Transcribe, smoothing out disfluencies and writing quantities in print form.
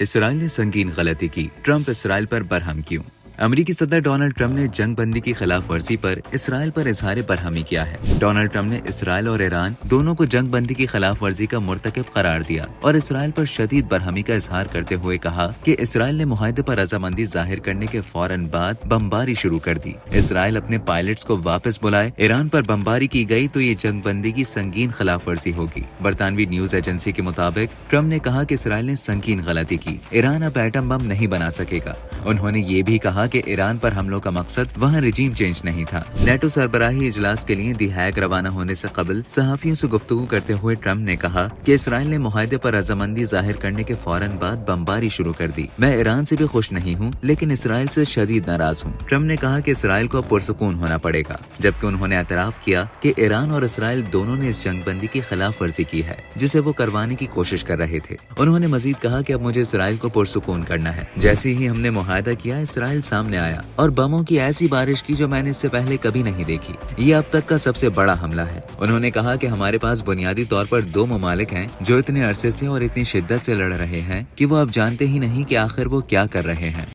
Israel ने संगीन गलती की, ट्रंप इसराइल पर बरहम क्यों? अमेरिकी सदर डोनाल्ड ट्रंप ने जंग बंदी की खिलाफ वर्जी पर इसराइल पर इजहार बरहमी किया है। डोनाल्ड ट्रंप ने इसराइल और ईरान दोनों को जंग बंदी की खिलाफ वर्जी का मुर्तकिब करार दिया और इसराइल पर शदीद बरहमी का इजहार करते हुए कहा कि इसराइल ने मुआहदे पर रजामंदी जाहिर करने के फौरन बाद बमबारी शुरू कर दी। इसराइल अपने पायलट्स को वापस बुलाए, ईरान पर बमबारी की गई तो ये जंग बंदी की संगीन खिलाफ वर्जी होगी। बरतानवी न्यूज एजेंसी के मुताबिक ट्रंप ने कहा कि इसराइल ने संगीन गलती की, ईरान अब एटम बम नहीं बना सकेगा। उन्होंने ये भी कहा कि ईरान पर हमलों का मकसद वहां रिजीम चेंज नहीं था। नेटो सरबराही इजलास के लिए दी हैग रवाना होने से कबल सहाफियों से गुफ्तगू करते हुए ट्रंप ने कहा कि इसराइल ने मुआहदे पर रजामंदी जाहिर करने के फौरन बाद बमबारी शुरू कर दी। मैं ईरान से भी खुश नहीं हूँ, लेकिन इसराइल से शदीद नाराज हूँ। ट्रंप ने कहा कि इसराइल को पुरसुकून होना पड़ेगा, जबकि उन्होंने एतराफ किया कि ईरान और इसराइल दोनों ने इस जंगबंदी की खिलाफ वर्जी की है जिसे वो करवाने की कोशिश कर रहे थे। उन्होंने मजीद कहा कि अब मुझे इसराइल को पुरसुकून करना है। जैसे ही हमने मुआहदा किया, इसराइल सामने आया और बमों की ऐसी बारिश की जो मैंने इससे पहले कभी नहीं देखी। ये अब तक का सबसे बड़ा हमला है। उन्होंने कहा कि हमारे पास बुनियादी तौर पर दो ममालिक हैं जो इतने अरसे से और इतनी शिद्दत से लड़ रहे हैं कि वो अब जानते ही नहीं कि आखिर वो क्या कर रहे हैं।